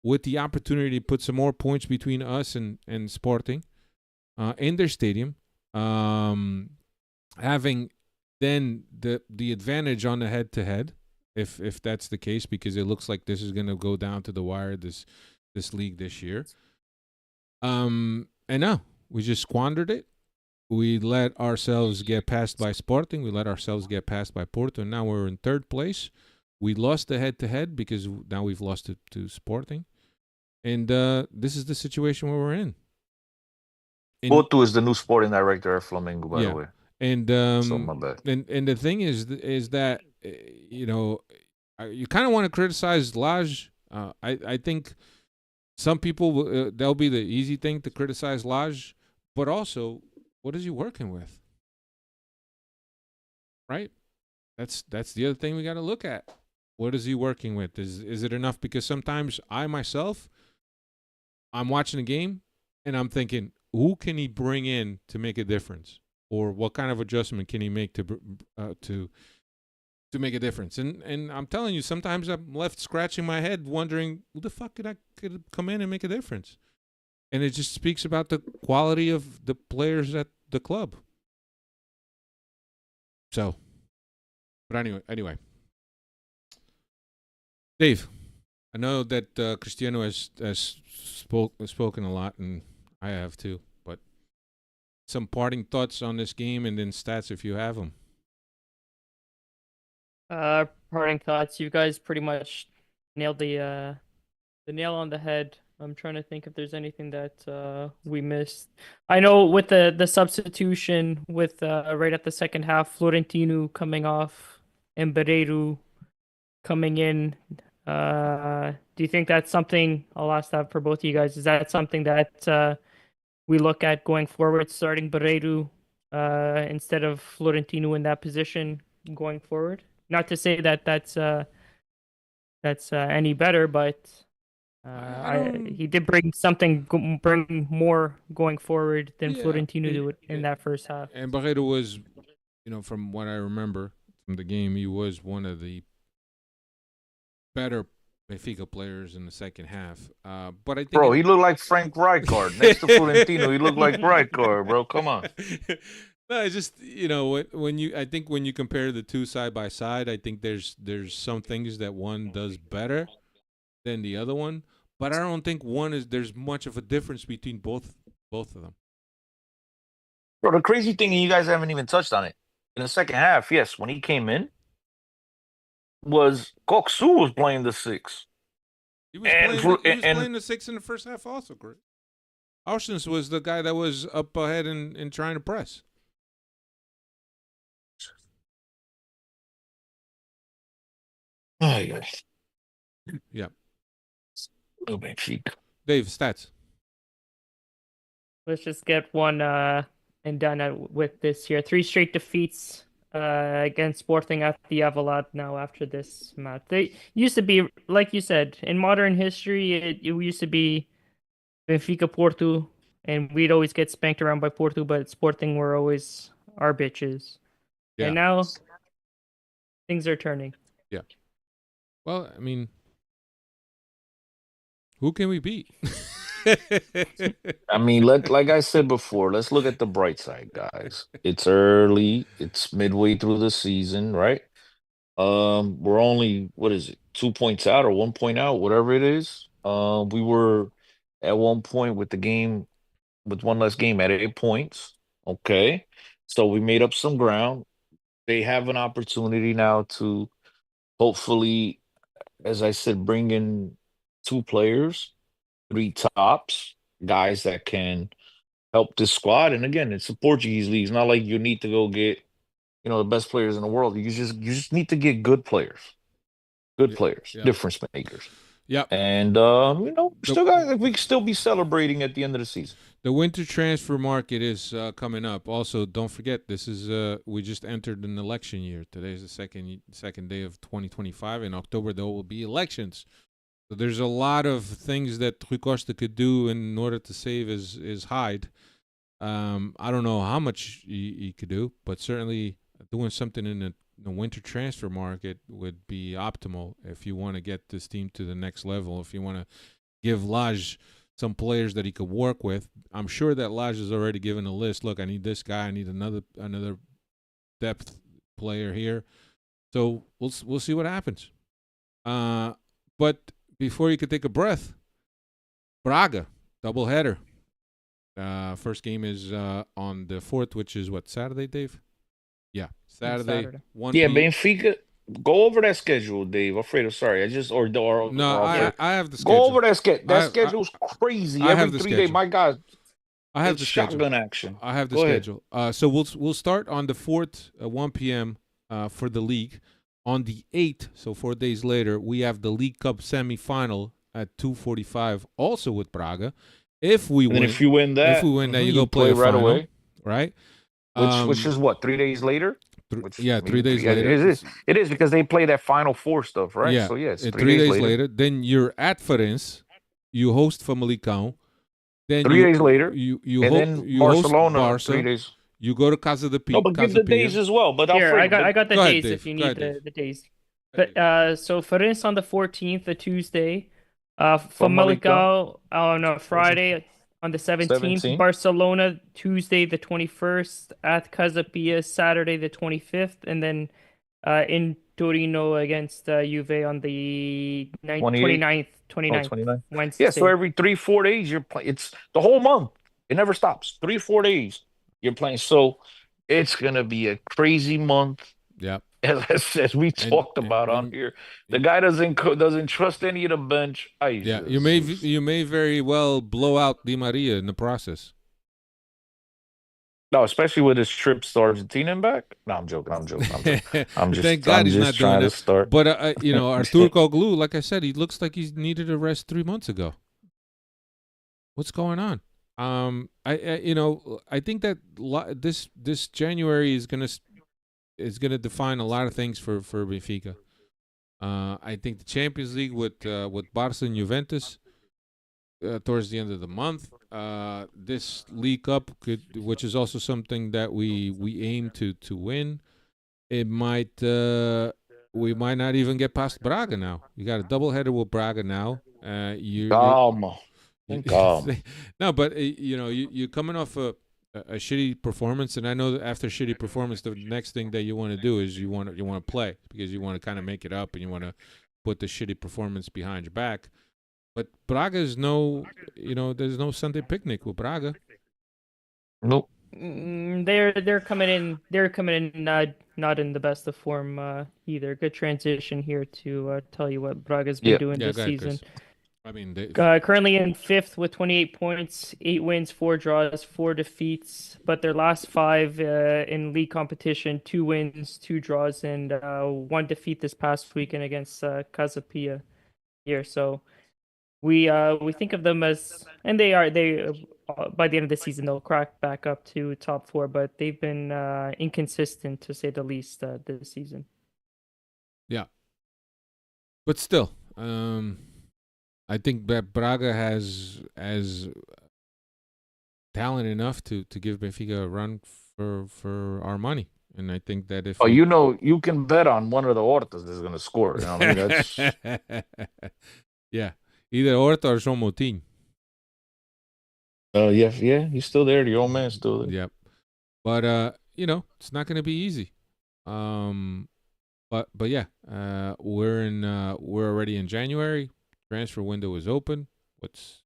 with the opportunity to put some more points between us and Sporting in their stadium. Having then the advantage on the head-to-head, if that's the case, because it looks like this is going to go down to the wire, this league this year. And no, we just squandered it. We let ourselves get passed by Sporting. We let ourselves get passed by Porto. And now we're in third place. We lost the head-to-head because now we've lost it to Sporting. And this is the situation where we're in. Botu is the new sporting director at Flamengo, by the way. And So my bad. And the thing is that you kind of want to criticize Lage. I think some people that'll be the easy thing to criticize Lage, but also what is he working with? Right? That's the other thing we got to look at. What is he working with? Is it enough? Because sometimes I myself, I'm watching a game and I'm thinking, who can he bring in to make a difference? Or what kind of adjustment can he make to make a difference? And I'm telling you, sometimes I'm left scratching my head, wondering who the fuck could come in and make a difference. And it just speaks about the quality of the players at the club. So, but anyway, Dave, I know that Cristiano has spoken a lot, and I have too. Some parting thoughts on this game and then stats if you have them. Parting thoughts. You guys pretty much nailed the nail on the head. I'm trying to think if there's anything that we missed. I know with the substitution with right at the second half, Florentino coming off and Barreiro coming in. Do you think that's something? I'll ask that for both of you guys. Is that something that we look at going forward, starting Barreiro instead of Florentino in that position going forward? Not to say that that's any better, but he did bring more going forward than Florentino did in that first half. And Barreiro was, from what I remember from the game, he was one of the better Benfica players in the second half. But I think he looked like Frank Rijkaard next to Florentino. He looked like Rijkaard, bro. Come on. No, it's just when you compare the two side by side, I think there's some things that one does better than the other one, but I don't think there's much of a difference between both of them. Bro, the crazy thing, and you guys haven't even touched on it. In the second half, yes, when he came in, was Koksu was playing the 6. He was playing the 6 in the first half also, Chris. Auschwitz was the guy that was up ahead and trying to press. Oh, yeah. Yeah. Oh, Benfica. Dave, stats. Let's just get one and done with this here. 3 straight defeats against Sporting at the Avalad now after this match. They used to be, like you said, in modern history, it used to be Benfica Porto, and we'd always get spanked around by Porto, but Sporting were always our bitches. Yeah. And now things are turning. Yeah. Well, I mean, who can we beat? I mean, like I said before, let's look at the bright side, guys. It's early. It's midway through the season, right? We're only, what is it, 2 points out or 1 point out, whatever it is. We were at one point with the game with one less game at 8 points. Okay. So we made up some ground. They have an opportunity now to hopefully, as I said, bring in two players, three tops, guys that can help this squad. And again, it's a Portuguese league. It's not like you need to go get, the best players in the world. You just need to get good Yeah, players, yeah, difference makers. yeah. And The we can still be celebrating at the end of the season. the winter transfer market is coming up. Also, don't forget this is we just entered an election year. Today's the second day of 2025. In October there will be elections. So there's a lot of things that Rui Costa could do in order to save his hide. I don't know how much he could do, but certainly doing something in the winter transfer market would be optimal if you want to get this team to the next level. If you want to give Lage some players that he could work with, I'm sure that Lage has already given a list. Look, I need this guy. I need another depth player here. So we'll see what happens. But before you could take a breath, Braga doubleheader. First game is on the 4th, which is what, Saturday, Dave? Yeah, Saturday. 1 Yeah, p. Benfica. Go over that schedule, Dave. Alfredo, sorry. I just No, or Alfredo. I have the Go schedule. over that schedule. That I schedule's crazy. I Every have the 3 days. schedule. My God, I have it's the schedule. shotgun action. I have the Go ahead. schedule. So we'll start on the 4th, 1 p.m. For the league. On the 8th, so 4 days later, we have the League Cup semifinal at 2:45, also with Braga. If we And then win, if you win that, then you you go play play the right final, away. right? Which is what, 3 days later? Which Yeah, maybe 3 days yeah, later. it is because they play that Final Four stuff, right? Yeah, So yeah, it's 3 3 days days later. later. Then you're at Farense. You host Famalicão. Then 3 days later, you and then you host Barcelona, Barca. 3 days. You go to Casa de No, but give the days Pia. as well. But Here, I Alfredo, got the Go ahead, days Dave. if you Go need ahead, Dave. the days. But so Farense on the 14th, a Tuesday. Famalicão, Famalicão on a Friday on the 17th. 17. Barcelona Tuesday the 21st. At Casa Pia Saturday the 25th, and then in Torino against Juve on the 28. 29th, Oh, 29th 29. Yeah, so Wednesday. every 3, 4 days you're playing. It's the whole month. It never stops. 3, 4 days you're playing. So it's gonna be a crazy month. Yeah. As we And, talked about on and here, the guy doesn't trust any of the bench. Ay, yeah, Jesus. you may very well blow out Di Maria in the process. No, especially with his trips to Argentina and back. No, I'm joking. I'm joking. I'm joking. Thank God I'm he's just not doing trying to that. start. But Artur Koglu, like I said, he looks like he's needed a rest 3 months ago. What's going on? I think that this January is gonna define a lot of things for Benfica. I think the Champions League with Barca and Juventus towards the end of the month. This League Cup which is also something that we aim to win. It might we might not even get past Braga now. You got a doubleheader with Braga now. Calm. Calm. No, but you're coming off a shitty performance, and I know that after shitty performance, the next thing that you want to do is you want to play because you want to kind of make it up and you want to put the shitty performance behind your back. But Braga is there's no Sunday picnic with Braga. Nope. They're coming in. They're coming in not in the best of form either. Good transition here to tell you what Braga's been doing this go ahead, season. Chris. I mean, currently in 5th with 28 points, 8 wins, 4 draws, 4 defeats. But their last 5 in league competition: 2 wins, 2 draws, and 1 defeat this past weekend against Casa Pia here. So we think of them as, and they by the end of the season they'll crack back up to top 4. But they've been inconsistent to say the least this season. Yeah, but still, I think that Braga has talent enough to give Benfica a run for our money, and I think that if you can bet on one of the Hortas that's going to score. You know what I mean? That's yeah, either Horta or João Moutinho. yeah, he's still there. The old man's still there. Yep, but it's not going to be easy. But yeah, we're already in January. Transfer window is open. Let's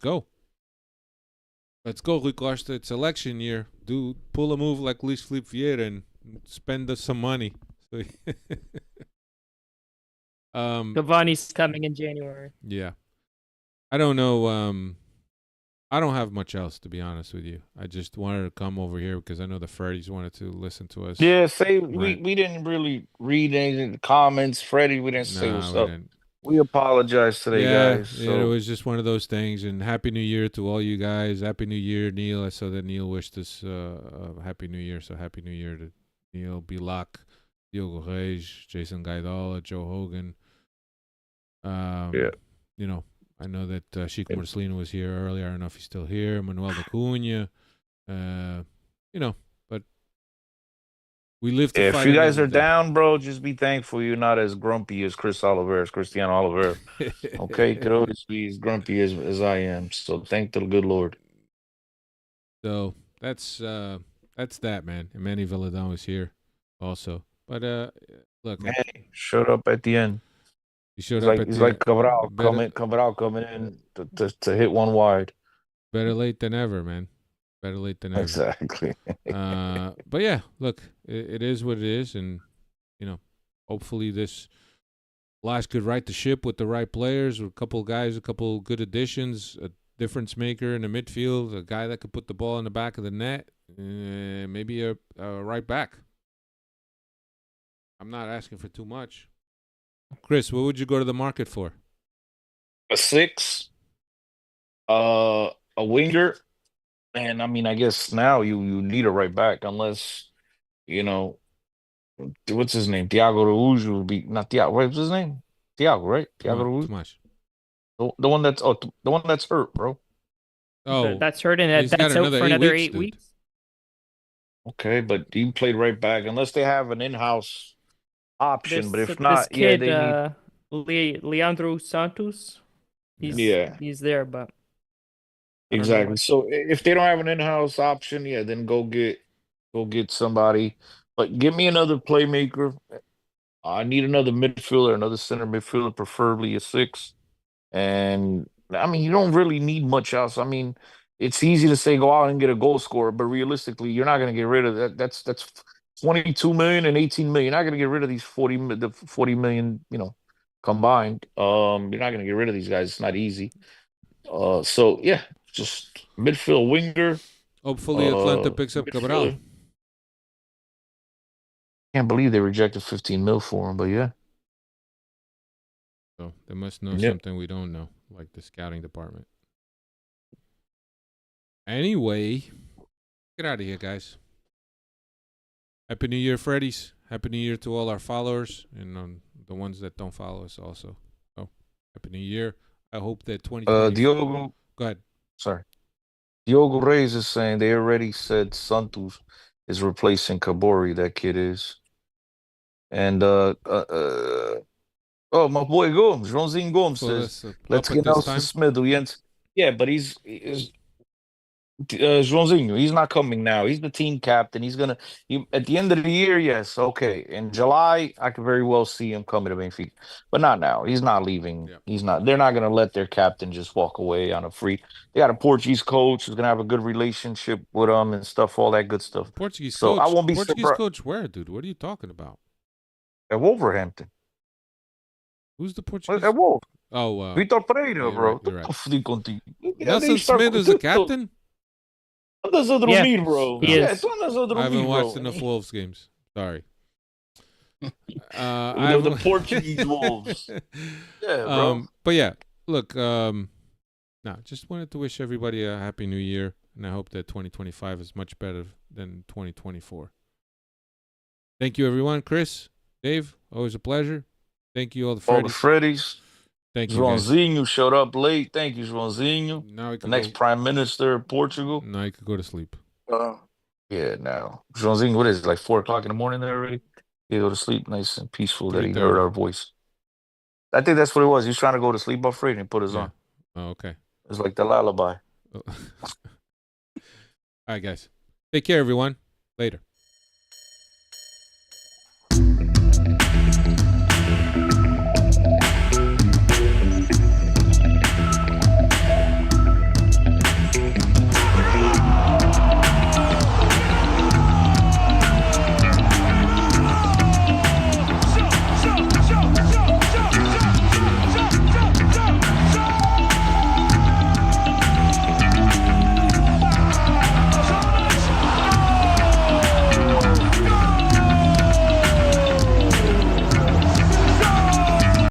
go. Let's go, Rui Costa. It's election year. Pull a move like Luis Felipe Vieira and spend us some money. Cavani's coming in January. Yeah. I don't know. I don't have much else, to be honest with you. I just wanted to come over here because I know the Freddies wanted to listen to us. Yeah, we Right. we didn't really read any of the comments. Freddie, we didn't say what's we up. didn't. We apologize today, guys. It So was just one of those things. And Happy New Year to all you guys. Happy New Year, Neil. I saw that Neil wished us Happy New Year. So Happy New Year to Neil, Bilak, Diogo Reis, Jason Gaidola, Joe Hogan. yeah. You know, I know that Chico Marcelino was here earlier. I don't know if he's still here. Manuel da Cunha. You know, but we live to Yeah, fight if you guys another are day. down, bro, just be thankful you're not as grumpy as Cristiano Oliveira. Okay, could always be as grumpy as I am. So thank the good Lord. So that's that, man. And Manny Villadon was here also. But look, Man, showed up at the end. he showed He's up like at he's the like end. Cabral coming in to hit one wide. Better late than ever, man. Better late than ever. Exactly. But yeah, look, it is what it is, and you know, hopefully this Lash could right the ship with the right players, with a couple guys, a couple good additions, a difference maker in the midfield, a guy that could put the ball in the back of the net, maybe a right back. I'm not asking for too much. Chris, what would you go to the market for? A 6, a winger, and I mean, I guess now you need a right back unless you know what's his name, Thiago Araújo would be not Thiago. What's his name? Thiago, right? Thiago Araújo, Tomas. the one that's hurt, bro. Oh, That's hurt, and he's got that's out another for 8 another weeks, 8 dude. weeks. Okay, but he played right back unless they have an in-house option. But if This not, yeah, kid, they need. Leandro Santos, Yeah, he's there, but I don't know exactly. what. So if they don't have an in-house option, yeah, then go get somebody. But give me another playmaker. I need another midfielder, another center midfielder, preferably a 6. And I mean, you don't really need much else. I mean, it's easy to say go out and get a goal scorer, but realistically, you're not going to get rid of that. That's 22 million and 18 million. You're not going to get rid of these 40 million, combined. You're not going to get rid of these guys. It's not easy. So yeah, just midfield winger. Hopefully Atlanta picks up Cabral. Midfielder. Can't believe they rejected 15 mil for him, but yeah. So they must know Yep. something we don't know, like the scouting department. Anyway, get out of here, guys. Happy New Year, Freddies. Happy New Year to all our followers and the ones that don't follow us also. So, Happy New Year. I hope that 2020... Diogo. Go ahead. Sorry. Diogo Reis is saying they already said Santos is replacing Kabori. That kid is. And oh, my boy Gomes, Joãozinho Gomes So says, that's let's up at get this Nelson time. Smith. Yeah, but he's Joãozinho. He's not coming now. He's the team captain. He's gonna at the end of the year. Yes, okay. In July, I could very well see him coming to Benfica, but not now. He's not leaving. Yeah. He's not. They're not gonna let their captain just walk away on a free. They got a Portuguese coach who's gonna have a good relationship with him and stuff. All that good stuff. Portuguese So coach. I won't be Portuguese surprised. coach where, dude? What are you talking about? At Wolverhampton. Who's the Portuguese? At Wolf. Oh, Vitor Pereira, yeah, bro. you're right. Contigo. Nelson Smith is the captain? Andas a dormir, bro. he Yeah, is. tu andas a dormir, I haven't watched bro. enough Wolves games. Sorry. The Portuguese Wolves. Yeah, bro. But yeah, look, just wanted to wish everybody a happy new year, and I hope that 2025 is much better than 2024. Thank you, everyone. Chris, Dave, always a pleasure. Thank you, all the Freddies. All the Freddies. Thank you, guys. Joãozinho showed up late. Thank you, Joãozinho. Now The next prime minister of Portugal. Now you could go to sleep. Yeah, now. Joãozinho, what is it, like 4 o'clock in the morning there already? He go to sleep nice and peaceful that he heard our voice. I think that's what it was. He was trying to go to sleep afraid and put us on. Oh, okay. It's like the lullaby. All right, guys. Take care, everyone. Later.